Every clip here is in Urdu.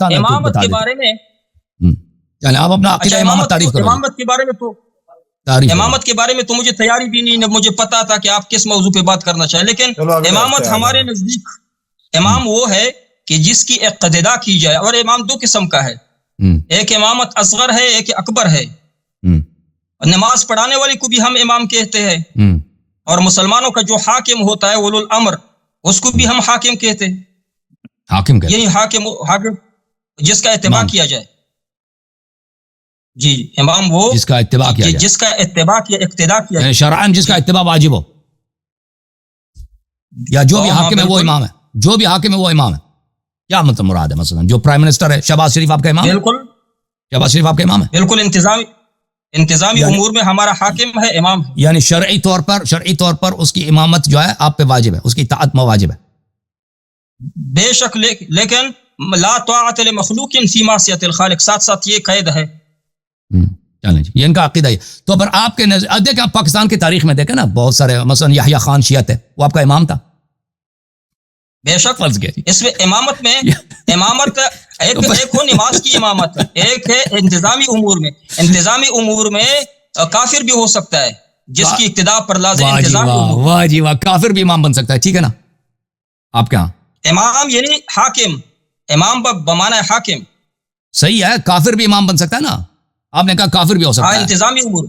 نقطہ میں امامت بتا کے دیتا بارے میں یعنی آپ اپنا عقیدہ امامت تعریف کرو. امامت کے بارے میں تو امامت کے بارے میں تو مجھے تیاری بھی نہیں، مجھے پتا تھا کہ آپ کس موضوع پہ بات کرنا چاہیں، لیکن امامت ہمارے نزدیک امام وہ ہے کہ جس کی اقتداء کی جائے. اور امام دو قسم کا ہے، ایک امامت اصغر ہے، ایک اکبر ہے. نماز پڑھانے والے کو بھی ہم امام کہتے ہیں، اور مسلمانوں کا جو حاکم ہوتا ہے اولو الامر اس کو بھی ہم حاکم کہتے ہیں. حاکم کہتے یہی حاکم جس کا اتباع کیا جائے. جی امام وہ جس کا اتباع کیا جائے، جس کا اتباع کیا اقتداء کیا یعنی شرعاً جس کا اتباع واجب ہو، یا جو بھی حاکم ہے وہ امام ہے، جو بھی حاکم ہے وہ امام ہے. کیا مطلب مراد ہے؟ مثلا جو پرائم منسٹر ہے شہباز شریف آپ کا امام ہے؟ بالکل شہباز شریف آپ کا امام ہے. بالکل انتظامی امور میں ہمارا حاکم ہے، امام ہے. یعنی شرعی طور پر اس کی امامت جو ہے آپ پہ واجب ہے، اس کی اطاعت واجب ہے. بے شک، لیکن لا طاعت لمخلوق فی معصیت الخالق، ساتھ ساتھ یہ قید ہے. چلیں جی، یہ ان کا عقیدہ ہے. تو پر آپ کے نظر دیکھیں، آپ پاکستان کی تاریخ میں دیکھیں نا، بہت سارے مثلا یحییٰ خان شیعت ہے، وہ آپ کا امام تھا. بے شک فرض کیا اس میں امامت ایک ہو نماز کی امامت، ایک ہے انتظامی امور میں کافر بھی ہو سکتا ہے جس کی اقتداء پر لازم انتظامی امور. واہ جی واہ، کافر بھی امام بن سکتا ہے، ٹھیک ہے نا. آپ کہاں امام یعنی حاکم، امام بمعنی حاکم. صحیح ہے، کافر بھی امام بن سکتا ہے نا. آپ نے کہا کافر بھی ہو سکتا ہے. انتظامی امور،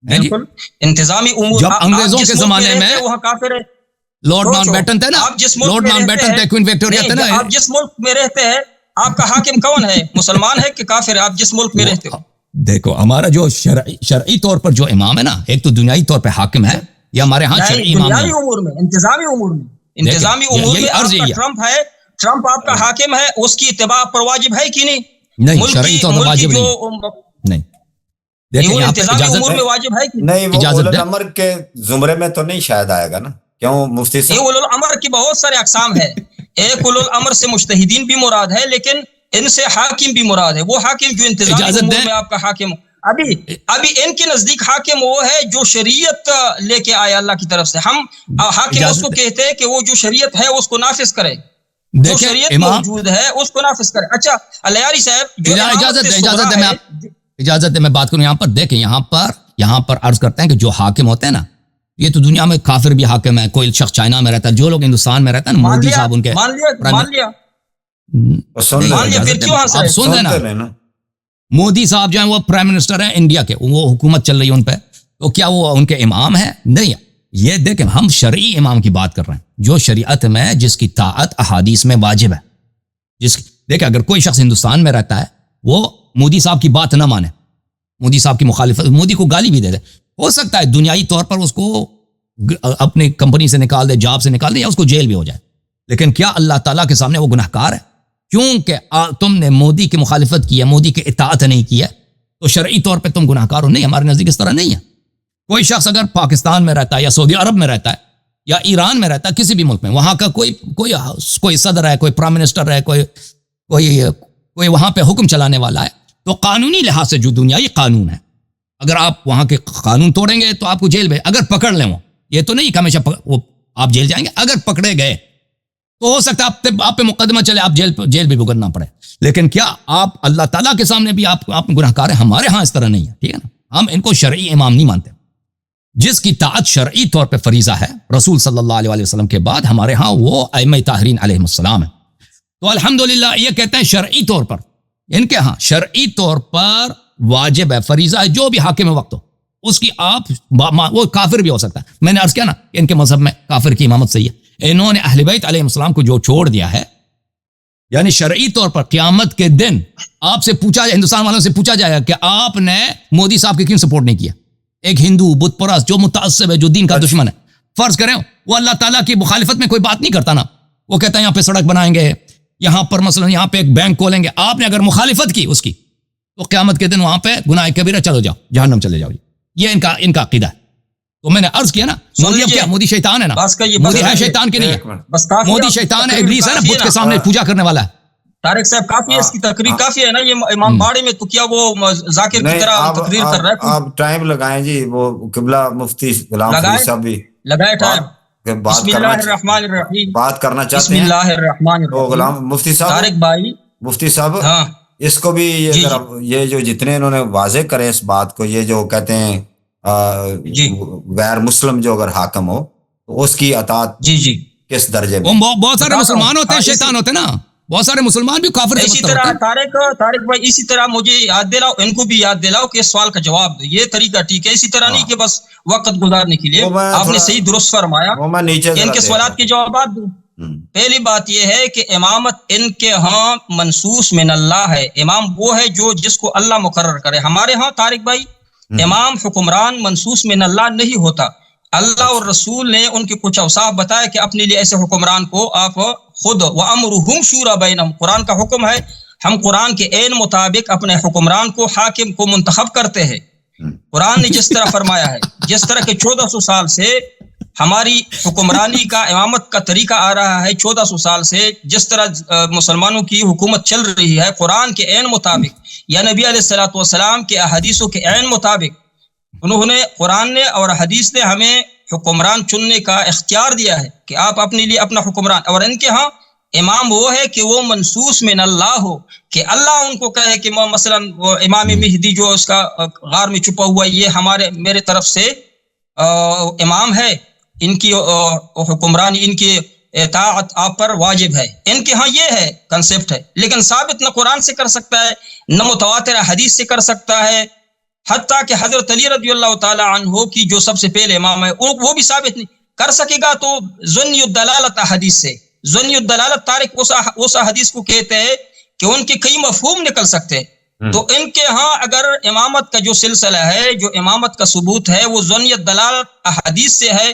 بالکل انتظامی امور. جب انگریزوں کے زمانے میں وہاں کافر ہے. لارڈ ماؤنٹ بیٹن تھے نا، لارڈ ماؤنٹ بیٹن تھے، کوئن وکٹوریہ تھے نا. آپ جس ملک میں رہتے ہیں آپ کا حاکم کون ہے؟ مسلمان ہے کہ کافر ہے؟ آپ جس ملک میں رہتے ہو. دیکھو ہمارا جو شرعی طور پر جو امام ہے نا، ایک تو دنیائی طور پہ حاکم ہے، یہ ہمارے ہاں شرعی امام ہے. انتظامی امور میں ٹرمپ ہے، ٹرمپ آپ کا حاکم ہے، اس کی اتباع پر واجب ہے کہ نہیں؟ نہیں، شرعی طور پر واجب نہیں. دیکھیں انتظامی امور میں واجب ہے کہ نہیں؟ وہ اولو الامر کے زمرے میں تو نہیں شاید آئے گا نا؟ کیوں مفتی صاحب؟ اولو الامر کی بہت سارے اقسام ہے. ایک اولو الامر سے مجتہدین بھی مراد ہے، لیکن ان سے حاکم بھی مراد ہے. وہ حاکم جو انتظامی امور میں آپ کا حاکم ابھی ان کے نزدیک حاکم وہ ہے جو شریعت لے کے آیا اللہ کی طرف سے. ہم حاکم اس کو کہتے ہیں کہ وہ جو شریعت ہے اس کو نافذ کرے، جو شریعت موجود ہے اس کو نافذ کرے. اچھا الیاری صاحب، اجازت ہے میں بات کروں یہاں پر. دیکھیں یہاں پر عرض کرتے ہیں کہ جو حاکم ہوتے ہیں نا، یہ تو دنیا میں کافر بھی حاکم ہے. کوئی شخص چائنا میں رہتا ہے، جو لوگ ہندوستان میں رہتا ہے نا، مودی صاحب ان کے مان لیا آپ سن رہے نا، مودی صاحب جو ہیں وہ پرائم منسٹر ہیں انڈیا کے، وہ حکومت چل رہی ہے ان پہ، تو کیا وہ ان کے امام ہیں؟ نہیں. یہ دیکھیں ہم شرعی امام کی بات کر رہے ہیں، جو شریعت میں جس کی طاعت احادیث میں واجب ہے. دیکھیں اگر کوئی شخص ہندوستان میں رہتا ہے، وہ مودی صاحب کی بات نہ مانے، مودی صاحب کی مخالفت، مودی کو گالی بھی دے دے، ہو سکتا ہے دنیائی طور پر اس کو اپنی کمپنی سے نکال دے، جاب سے نکال دے، یا اس کو جیل بھی ہو جائے. لیکن کیا اللہ تعالیٰ کے سامنے وہ گناہ کار ہے؟ کیونکہ تم نے مودی کی مخالفت کی ہے، مودی کی اطاعت نہیں کی ہے، تو شرعی طور پہ تم گناہ کار ہو؟ نہیں، ہمارے نزدیک اس طرح نہیں ہے. کوئی شخص اگر پاکستان میں رہتا ہے یا سعودی عرب میں رہتا ہے یا ایران میں رہتا ہے، کسی بھی ملک میں، وہاں کا کوئی صدر ہے، کوئی پرائم منسٹر ہے، کوئی وہاں پہ حکم چلانے والا ہے، تو قانونی لحاظ سے جو دنیائی قانون ہے، اگر آپ وہاں کے قانون توڑیں گے تو آپ کو جیل میں، اگر پکڑ لیں یہ تو نہیں کہ ہمیشہ آپ جیل جائیں گے، اگر پکڑے گئے تو ہو سکتا ہے آپ پہ مقدمہ چلے، آپ جیل بھی بھگتنا پڑے. لیکن کیا آپ اللہ تعالیٰ کے سامنے بھی آپ گناہ کار ہیں؟ ہمارے ہاں اس طرح نہیں ہے، ٹھیک ہے نا. ہم ان کو شرعی امام نہیں مانتے. جس کی طاعت شرعی طور پہ فریضہ ہے رسول صلی اللہ علیہ وسلم کے بعد، ہمارے ہاں وہ ائمہ طاہرین علیہ السلام ہیں. تو الحمدللہ یہ کہتے ہیں شرعی طور پر، ان کے ہاں شرعی طور پر واجب ہے، فریضہ ہے، جو بھی حاکم وقت ہو اس کی آپ وہ کافر بھی ہو سکتا ہے. میں نے عرض کیا نا کہ ان کے مذہب میں کافر کی امامت صحیح ہے. انہوں نے اہل بیت علیہ السلام کو جو چھوڑ دیا ہے، یعنی شرعی طور پر قیامت کے دن آپ سے پوچھا جائے، ہندوستان والوں سے پوچھا جائے گا کہ آپ نے مودی صاحب کی کیوں سپورٹ نہیں کیا. ایک ہندو بت پرست جو متعصب ہے، جو دین کا دشمن ہے، فرض کریں وہ اللہ تعالیٰ کی مخالفت میں کوئی بات نہیں کرتا نا، وہ کہتا ہے یہاں پہ سڑک بنائیں گے، یہاں پر مثلا یہاں پہ ایک بینک کھولیں گے، آپ نے اگر مخالفت کی اس کی تو قیامت کے دن وہاں پہ گناہ کبیرہ، چلو جاؤ جہنم چلے جاؤ. یہ ان کا عقیدہ ہے. تو میں نے عرض کیا نا، مودی اب کیا، مودی شیطان ہے نا، مودی ہے شیطان کی نہیں ہے، مودی شیطان ہے، ابلیس ہے نا، بت کے سامنے پوجا کرنے والا ہے. طارق صاحب کافی ہے، اس کی تقریر کافی ہے نا. یہ امام باڑے میں تو کیا وہ ذاکر کی طرح تقریر کر رہا ہے. آپ ٹائم لگائیں جی، وہ قبلہ مفتی غلام فرید صاحب بھی لگائے ٹائم. بسم اللہ الرحمن الرحیم، بات کرنا چاہتے بسم ہیں. اللہ الرحمن الرحیم. غلام مفتی صاحب، طارق بھائی مفتی صاحب ہاں اس کو بھی یہ جو جتنے انہوں نے واضح کرے اس بات کو، یہ جو کہتے ہیں غیر مسلم جو اگر حاکم ہو تو اس کی اطاعت کس درجے میں؟ بہت سارے مسلمان ہوتے ہیں، شیطان ہوتے ہیں نا، بہت سارے مسلمان بھی کافر اسی طرح طارق بھائی اسی طرح مجھے یاد دلاؤ، ان کو بھی یاد دلاؤ کہ اس سوال کا جواب دو، یہ طریقہ ٹھیک ہے، اسی طرح نہیں کہ بس وقت گزارنے کے لیے۔ آپ نے صحیح درست فرمایا، ان کے سوالات کے جوابات دو۔ پہلی بات یہ ہے کہ امامت ان کے ہاں منصوص من اللہ ہے، امام وہ ہے جو جس کو اللہ مقرر کرے۔ ہمارے ہاں طارق بھائی امام حکمران منصوص من اللہ نہیں ہوتا، اللہ اور رسول نے ان کے کچھ اوصاف بتایا کہ اپنے لیے ایسے حکمران کو آپ خود وَأَمْرُهُمْ شُورَى بَيْنَهُمْ، قرآن کا حکم ہے، ہم قرآن کے عین مطابق اپنے حکمران کو حاکم کو منتخب کرتے ہیں۔ قرآن نے جس طرح فرمایا ہے، جس طرح کہ 1400 سال سے ہماری حکمرانی کا امامت کا طریقہ آ رہا ہے، 1400 سال سے جس طرح مسلمانوں کی حکومت چل رہی ہے قرآن کے عین مطابق یا نبی علیہ الصلوۃ والسلام کے احادیثوں کے عین مطابق، انہوں نے قرآن نے اور حدیث نے ہمیں حکمران چننے کا اختیار دیا ہے کہ آپ اپنے لیے اپنا حکمران، اور ان کے ہاں امام وہ ہے کہ وہ منصوص من اللہ ہو، کہ اللہ ان کو کہے کہ مثلا امام مہدی جو اس کا غار میں چھپا ہوا یہ میرے طرف سے امام ہے، ان کی حکمرانی ان کی اطاعت آپ پر واجب ہے، ان کے ہاں یہ ہے کنسپٹ ہے، لیکن ثابت نہ قرآن سے کر سکتا ہے نہ متواتر حدیث سے کر سکتا ہے، حتیٰ کہ حضرت علی رضی اللہ تعالی عنہ کی جو سب سے پہلے امام ہے وہ بھی ثابت نہیں کر سکے گا، تو ظنی الدلالت حدیث سے، ظنی الدلالت طارق اس حدیث کو کہتے ہیں کہ ان کے کئی مفہوم نکل سکتے ہیں، تو ان کے ہاں اگر امامت کا جو سلسلہ ہے، جو امامت کا ثبوت ہے، وہ ظنی الدلالت حدیث سے ہے،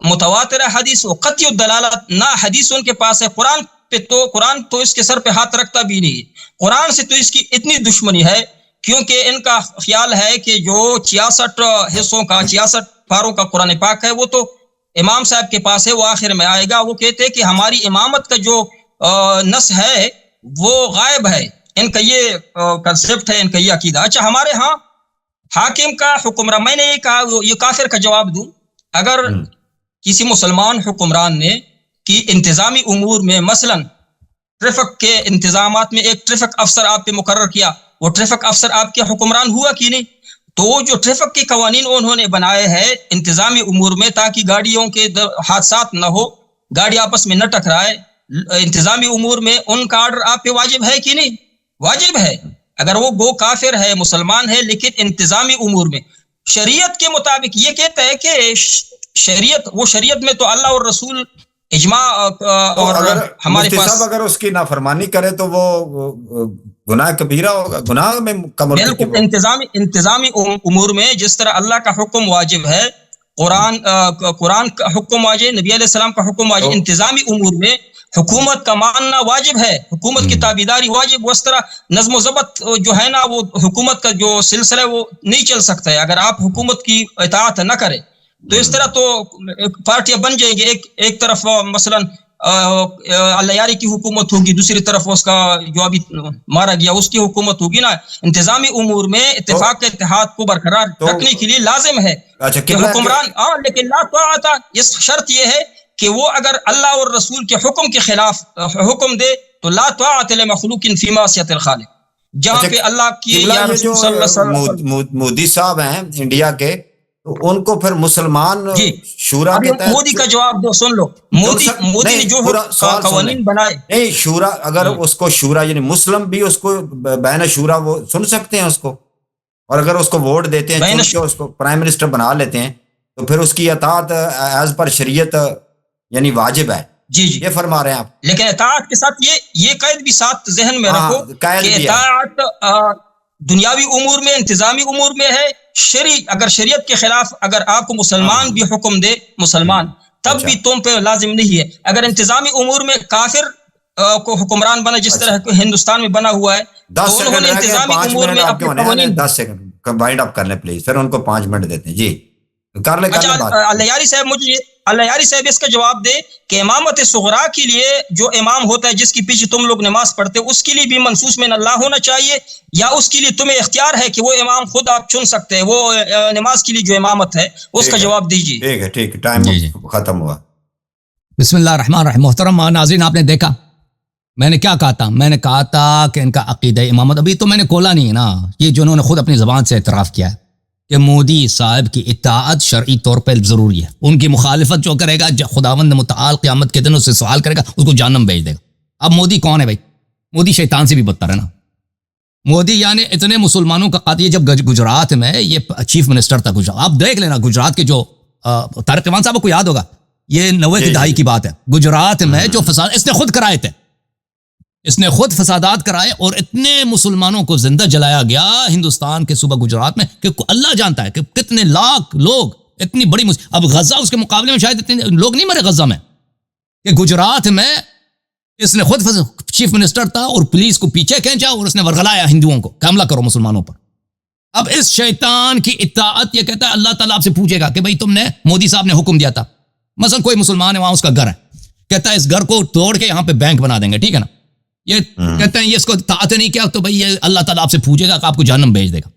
متواتر حدیث و قطعی الدلالت نہ حدیث ان کے پاس ہے۔ قرآن تو اس کے سر پہ ہاتھ رکھتا بھی نہیں ہے، قرآن سے تو اس کی اتنی دشمنی ہے کیونکہ ان کا خیال ہے کہ جو 66 حصوں کا 66 پاروں کا قرآن پاک ہے وہ تو امام صاحب کے پاس ہے، وہ آخر میں آئے گا۔ وہ کہتے ہیں کہ ہماری امامت کا جو نص ہے وہ غائب ہے، ان کا یہ کنسپٹ ہے، ان کا یہ عقیدہ۔ اچھا ہمارے ہاں حاکم کا حکمران، میں نے یہ کہا یہ کافر کا جواب دوں، اگر کسی مسلمان حکمران نے کی انتظامی امور میں مثلا ٹریفک کے انتظامات میں ایک ٹریفک افسر آپ پہ مقرر کیا، وہ ٹریفک افسر آپ کے حکمران ہوا کہ نہیں؟ تو جو ٹریفک کے قوانین انہوں نے بنائے ہیں انتظامی امور میں تاکہ گاڑیوں کے حادثات نہ ہو، گاڑی آپس میں نہ ٹکرائے، انتظامی امور میں ان کا آرڈر آپ پہ واجب ہے کہ نہیں؟ واجب ہے، اگر وہ گو کافر ہے مسلمان ہے لیکن انتظامی امور میں شریعت کے مطابق یہ کہتا ہے کہ شریعت میں تو اللہ اور رسول اجماع اور ہمارے پاس اگر اس کی نافرمانی کرے تو وہ گناہ کبیرہ ہوگا، گناہ میں بالکل۔ انتظامی امور میں جس طرح اللہ کا حکم واجب ہے، قرآن کا حکم واجب، نبی علیہ السلام کا حکم واجب، انتظامی امور میں حکومت کا ماننا واجب ہے، حکومت کی تابعداری واجب، اس طرح نظم و ضبط جو ہے نا وہ حکومت کا جو سلسلہ ہے وہ نہیں چل سکتا ہے اگر آپ حکومت کی اطاعت نہ کرے، تو اس طرح تو پارٹیاں بن جائیں گی، ایک طرف مثلا اللہ یاری کی حکومت ہوگی، دوسری طرف اس کا جو ابھی مارا گیا اس کی حکومت ہوگی نا۔ انتظامی امور میں اتفاق کے اتحاد کو برقرار رکھنے کے لیے لازم ہے کہ حکمران لیکن لا طاعت، اس شرط یہ ہے کہ وہ اگر اللہ اور رسول کے حکم کے خلاف حکم دے تو لا طاعت لمخلوق فی معصیت الخالق، جہاں پہ اللہ کی یا رسول صلی اللہ علیہ وسلم۔ مودی صاحب ہیں انڈیا کے، تو ان کو پھر مسلمان شورا کہتا ہے۔ مودی کا جواب دو، سن لو، مودی نے جو قوانین بنائے، نہیں شورا، اگر اس کو شورا یعنی مسلم بھی اس کو بین شورا وہ سن سکتے ہیں اس کو، اور اگر اس کو ووٹ دیتے ہیں چن کے اس کو پرائم منسٹر بنا لیتے ہیں تو پھر اس کی اطاعت ایز پر شریعت یعنی واجب ہے۔ جی یہ فرما رہے ہیں آپ۔ لیکن اطاعت کے ساتھ یہ قید بھی ساتھ ذہن میں رکھو کہ اطاعت دنیاوی امور میں انتظامی امور میں ہے، اگر شریعت کے خلاف اگر آپ کو مسلمان بھی حکم دے مسلمان تب بھی تم پہ لازم نہیں ہے۔ اگر انتظامی امور میں کافر کو حکمران بنا جس طرح ہندوستان میں بنا ہوا ہے، 10 سیکنڈ رہ گئے، 5 منٹ آپ کے ہونے ہیں، 10 سیکنڈ وائنڈ اپ کر لیں پلیز، پھر ان کو 5 منٹ دیتے ہیں۔ جی کر لیں بات۔ اللہ یاری صاحب اس کا جواب دے کہ امامت صغرا کے لیے جو امام ہوتا ہے جس کی پیچھے تم لوگ نماز پڑھتے اس کے لیے بھی منصوص من اللہ ہونا چاہیے، یا اس کے لیے تمہیں اختیار ہے کہ وہ امام خود آپ چن سکتے ہیں، وہ نماز کے لیے جو امامت ہے اس کا جواب دیجیے۔ ٹھیک ہے، ٹائم ختم ہوا۔ بسم اللہ الرحمن الرحیم۔ محترم ناظرین، آپ نے دیکھا میں نے کیا کہا تھا؟ میں نے کہا تھا کہ ان کا عقیدہ امامت ابھی تو میں نے کھولا نہیں ہے نا، یہ جو انہوں نے خود اپنی زبان سے اعتراف کیا ہے کہ مودی صاحب کی اطاعت شرعی طور پر ضروری ہے، ان کی مخالفت جو کرے گا خداوند متعال قیامت کے دن اس سے سوال کرے گا، اس کو جہنم بھیج دے گا۔ اب مودی کون ہے بھائی؟ مودی شیطان سے بھی بدتر ہے نا۔ مودی یعنی اتنے مسلمانوں کا قاتل، جب گجرات میں یہ چیف منسٹر تھا گجرات، آپ دیکھ لینا گجرات کے جو طارق رحمان صاحب کو یاد ہوگا، یہ 90 کی دہائی کی بات ہے، گجرات میں جو فساد اس نے خود کرائے تھے، اس نے خود فسادات کرائے اور اتنے مسلمانوں کو زندہ جلایا گیا ہندوستان کے صوبہ گجرات میں کہ اللہ جانتا ہے کہ کتنے لاکھ لوگ، اتنی بڑی اب غزہ اس کے مقابلے میں شاید اتنے لوگ نہیں مرے غزہ میں، کہ گجرات میں اس نے خود چیف منسٹر تھا اور پولیس کو پیچھے کھینچا اور اس نے ورغلایا ہندوؤں کو کہ حملہ کرو مسلمانوں پر۔ اب اس شیطان کی اطاعت، یہ کہتا ہے اللہ تعالیٰ آپ سے پوچھے گا کہ بھئی تم نے، مودی صاحب نے حکم دیا تھا، مثلا کوئی مسلمان ہے وہاں اس کا گھر ہے، کہتا ہے اس گھر کو توڑ کے یہاں پہ بینک بنا دیں گے، ٹھیک ہے نا، یہ کہتے ہیں یہ اس کو اطاعت نہیں کیا تو بھئی یہ اللہ تعالیٰ آپ سے پوچھے گا کہ آپ کو جہنم بھیج دے گا۔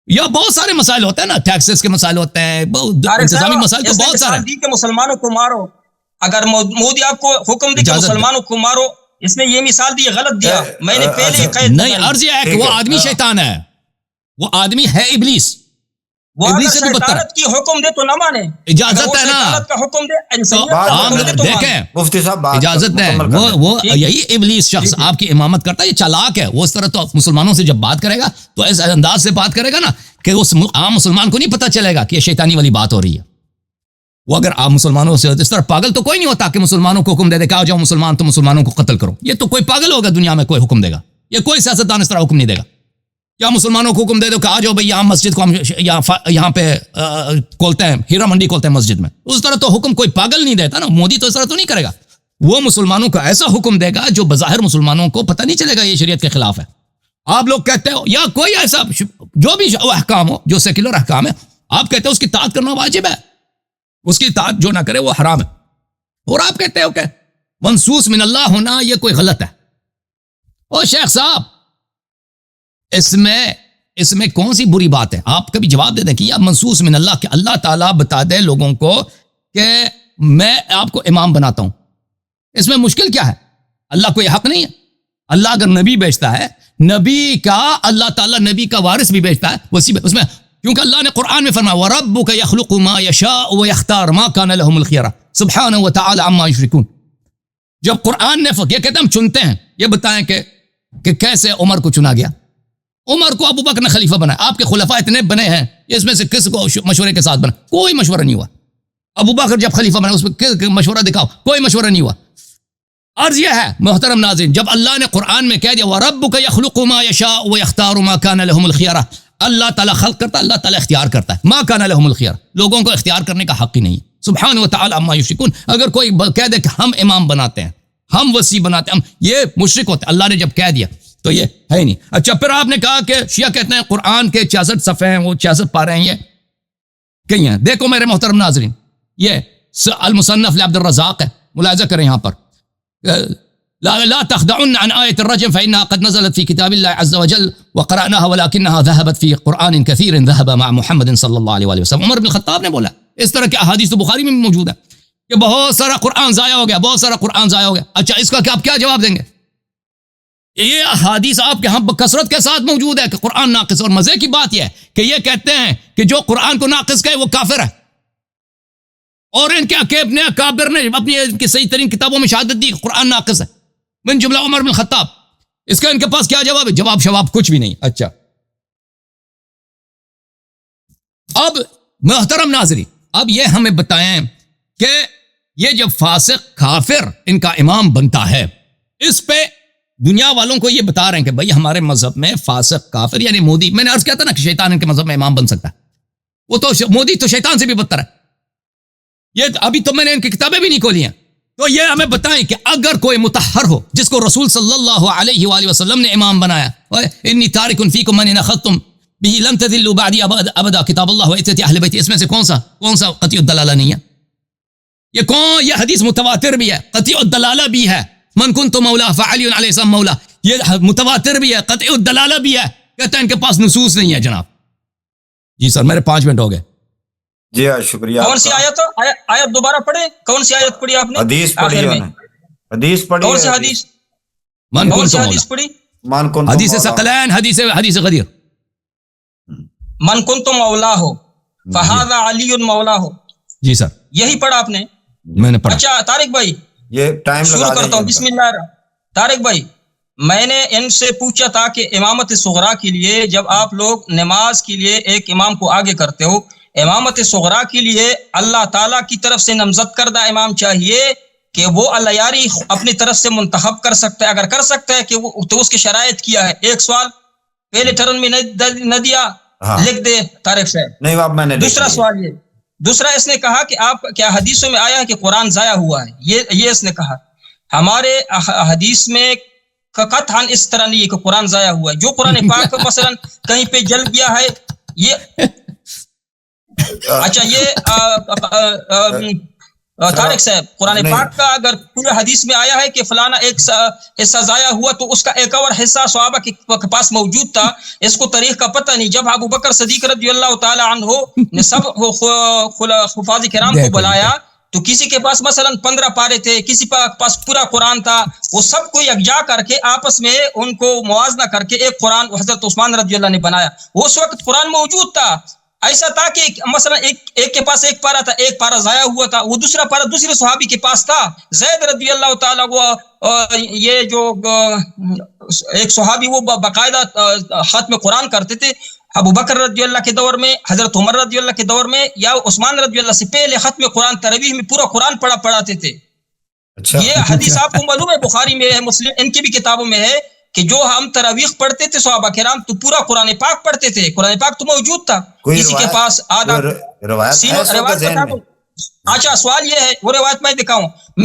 یا بہت سارے مسائل ہوتے ہیں نا، ٹیکسز کے مسائل ہوتے ہیں، انتظامی مسائل تو بہت سارے ہیں۔ کہ مسلمانوں کو مارو، اگر مودی آپ کو حکم دے کہ مسلمانوں کو مارو، اس نے یہ مثال دی، غلط دیا، میں نے پہلے قید نہیں، عرض یہ ہے کہ وہ آدمی شیطان ہے، وہ آدمی ہے ابلیس، وہ اگر شیطانت کی حکم دے تو نہ مانے، اجازت ہے نا، شیطانت کا حکم دے، انسانیت کا حکم دے تو مانے۔ دیکھیں مفتی صاحب اجازت ہے، وہ یہی ابلیس شخص آپ کی امامت کرتا ہے، یہ چالاک ہے، وہ اس طرح تو مسلمانوں سے جب بات کرے گا تو اس انداز سے بات کرے گا نا کہ اس عام مسلمان کو نہیں پتہ چلے گا کہ یہ شیطانی والی بات ہو رہی ہے۔ وہ اگر عام مسلمانوں سے اس طرح پاگل تو کوئی نہیں ہوتا کہ مسلمانوں کو حکم دے دے کہ آ جاؤ مسلمان تو مسلمانوں کو قتل کرو، یہ تو کوئی پاگل ہوگا دنیا میں کوئی حکم دے گا، یہ کوئی سیاستدان اس طرح حکم نہیں دے گا۔ کیا مسلمانوں کو حکم دے دو کہ آ جاؤ بھئی یہاں مسجد کو ہم یہاں پہ کھولتے ہیں، ہیرا منڈی کھولتے ہیں مسجد میں، اس طرح تو حکم کوئی پاگل نہیں دیتا نا، مودی تو اس طرح تو نہیں کرے گا، وہ مسلمانوں کا ایسا حکم دے گا جو بظاہر مسلمانوں کو پتہ نہیں چلے گا یہ شریعت کے خلاف ہے۔ آپ لوگ کہتے ہو یا کوئی ایسا جو بھی احکام ہو جو سیکولر احکام ہے، آپ کہتے ہو اس کی اطاعت کرنا واجب ہے، اس کی اطاعت جو نہ کرے وہ حرام ہے، اور آپ کہتے ہو کہ منصوص من اللہ ہونا یہ کوئی غلط ہے۔ او شیخ صاحب، اس میں کون سی بری بات ہے؟ آپ کبھی جواب دے دیں کہ یہ منصوص من اللہ، کہ اللہ تعالیٰ بتا دے لوگوں کو کہ میں آپ کو امام بناتا ہوں، اس میں مشکل کیا ہے؟ اللہ کو یہ حق نہیں ہے؟ اللہ اگر نبی بیچتا ہے، نبی کا اللہ تعالیٰ نبی کا وارث بھی بیچتا ہے اس میں، کیونکہ اللہ نے قرآن میں فرمایا وَرَبُّكَ يَخْلُقُ مَا يَشَاءُ وَيَخْتَارُ مَا كَانَ لَهُمُ الْخِيَرَةُ سُبْحَانَهُ وَتَعَالَى عَمَّا يُشْرِكُونَ۔ جب قرآن نے یہ کہتے ہیں ہم چنتے ہیں، یہ بتائیں کہ کیسے عمر کو چنا گیا؟ عمر کو ابو بکر نے خلیفہ بنایا، آپ کے خلفاء اتنے بنے ہیں، اس میں سے کس کو مشورے کے ساتھ بنا؟ کوئی مشورہ نہیں ہوا۔ ابو بکر جب خلیفہ بنا اس میں مشورہ دکھاؤ، کوئی مشورہ نہیں ہوا۔ عرض یہ ہے محترم ناظرین، جب اللہ نے قرآن میں کہہ دیا وَرَبُّكَ يَخْلُقُ مَا يَشَاءُ وَيَخْتَارُ مَا كَانَ لَهُمُ الْخِيَرَةُ، اللہ تعالیٰ خلق کرتا ہے، اللہ تعالیٰ اختیار کرتا ہے، مَا كَانَ لَهُمُ الْخِيَرَةُ، لوگوں کو اختیار کرنے کا حق ہی نہیں، سبحانہ وتعالی عما یشرکون۔ اگر کوئی کہہ دے کہ ہم امام بناتے ہیں، ہم وسیع بناتے ہیں، ہم یہ مشرک ہوتے ہیں، اللہ نے جب کہہ دیا تو یہ ہے ہی نہیں۔ اچھا پھر آپ نے کہا کہ شیعہ کہتے ہیں قرآن کے 66 صفحے ہیں، وہ 66 پارے ہیں، یہ کہیں ہیں؟ دیکھو میرے محترم ناظرین، یہ المصنف لعبد الرزاق ہے، ملاحظہ کریں یہاں پر، لا تخدعن عن آية الرجم فإنها قد نزلت في كتاب الله عز وجل وقرأناها ولكنها ذهبت في قرآن كثير ذهب مع محمد صلی اللہ علیہ وسلم۔ عمر بن الخطاب نے بولا، اس طرح کے احادیث تو بخاری میں بھی موجود ہے کہ بہت سارا قرآن ضائع ہو گیا، بہت سارا قرآن ضائع ہو گیا۔ اچھا اس کا آپ کیا جواب دیں گے؟ یہ احادیث آپ کے ہاں بکثرت کے ساتھ موجود ہے کہ قرآن ناقص، اور مزے کی بات یہ ہے کہ یہ کہتے ہیں کہ جو قرآن کو ناقص کہے وہ کافر ہے، اور ان کے اکابر اکابر نے اپنی ان کی صحیح ترین کتابوں میں شہادت دی کہ قرآن ناقص ہے، من جملہ عمر بن خطاب۔ اس کا ان کے پاس کیا جواب ہے؟ جواب شواب کچھ بھی نہیں۔ اچھا اب محترم ناظرین، اب یہ ہمیں بتائیں کہ یہ جب فاسق کافر ان کا امام بنتا ہے، اس پہ دنیا والوں کو یہ بتا رہے ہیں کہ بھئی ہمارے مذہب میں فاسق کافر یعنی مودی، میں نے عرض کیا تھا نا کہ شیطان ان کے مذہب میں امام بن سکتا ہے، وہ تو مودی تو شیطان سے بھی بدتر ہے۔ یہ ابھی تو میں نے ان کی کتابیں بھی نہیں کھولی ہیں، تو یہ ہمیں بتائیں کہ اگر کوئی مطہر ہو جس کو رسول صلی اللہ علیہ وآلہ وسلم نے امام بنایا، انی تارک فیکم من ان اخذتم به لن تذلوا بعدی ابدا کتاب اللہ وعترتی اہل بیتی، اس میں سے کون سا قطعی الدلالہ نہیں ہے؟ یہ حدیث متواتر بھی ہے، قطعی الدلالہ بھی ہے، من کنت مولا فعلی علیہ السلام مولا، یہ متواتر بھی ہے، قطعی الدلالہ بھی ہے۔ کہتے ہیں ان کے پاس نصوص نہیں ہے جناب۔ جی سر میرے 5 منٹ ہو گئے۔ جی شکریہ۔ کون سی آیت دوبارہ پڑھے؟ کون سی آیت پڑھی آپ نے؟ حدیث پڑھی، حدیث پڑھی، کون سی حدیث؟ من کون كنت سی مولا حدیث پڑھی؟ مان کن حدیث ثقلین، حدیث غدیر. من کنتم مولا ہو فہذا علی مولا ہو. جی سر یہی پڑھا آپ نے؟ میں نے پڑھا. اچھا طارق بھائی یہ ٹائم شروع کرتا ہوں. بسم اللہ. طارق بھائی میں نے ان سے پوچھا تھا کہ امامت صغرا کے لیے جب آپ لوگ نماز کے لیے ایک امام کو آگے کرتے ہو، امامت صغرا کے لیے اللہ تعالیٰ کی طرف سے نامزد کردہ امام چاہیے کہ وہ اللہ یاری اپنی طرف سے منتخب کر سکتا ہے؟ اگر کر سکتا ہے کہ وہ تو اس کی شرائط کیا ہے؟ ایک سوال پہلے ٹرن میں نہ دیا، لکھ دے طارق صاحب. نہیں اب میں نے دوسرا سوال یہ، دوسرا اس نے کہا کہ آپ کیا حدیثوں میں آیا ہے کہ قرآن ضائع ہوا ہے؟ یہ اس نے کہا. ہمارے حدیث میں قطعاً اس طرح نہیں ہے کہ قرآن ضائع ہوا ہے. جو قرآن پاک مثلا کہیں پہ جل گیا ہے یہ اچھا یہ طارق صاحب قرآن پاک کا اگر پورے حدیث میں آیا ہے کہ فلانا ایک حصہ ضائع ہوا تو اس کا ایک اور حصہ صحابہ کے پاس موجود تھا. اس کو تاریخ کا پتہ نہیں. جب ابو بکر صدیق رضی اللہ تعالی عنہ نے سب حفاظ کرام کو بلایا تو کسی کے پاس مثلا 15 پارے تھے، کسی پاس پورا قرآن تھا. وہ سب کو یکجا کر کے آپس میں ان کو موازنہ کر کے ایک قرآن حضرت عثمان رضی اللہ نے بنایا. اس وقت قرآن موجود تھا. ایسا تھا کہ مثلا ایک کے پاس ایک پارا تھا، ایک پارا ضائع ہوا تھا، وہ دوسرا پارا دوسرے صحابی کے پاس تھا. زید رضی اللہ تعالیٰ وہ یہ جو ایک صحابی وہ باقاعدہ ختم قرآن کرتے تھے. ابو بکر رضی اللہ کے دور میں، حضرت عمر رضی اللہ کے دور میں یا عثمان رضی اللہ سے پہلے ختم قرآن تراویح میں پورا قرآن پڑھاتے تھے. یہ حدیث آپ کو معلوم ہے بخاری میں ہے، مسلم ان کی بھی کتابوں میں ہے کہ جو ہم تراویح پڑھتے تھے صحابہ کرام تو پورا قرآن پاک پڑھتے تھے. قرآن پاک تو موجود تھا، کسی کے پاس آدھا. روایت. اچھا سوال یہ ہے، وہ روایت میں دکھاؤں.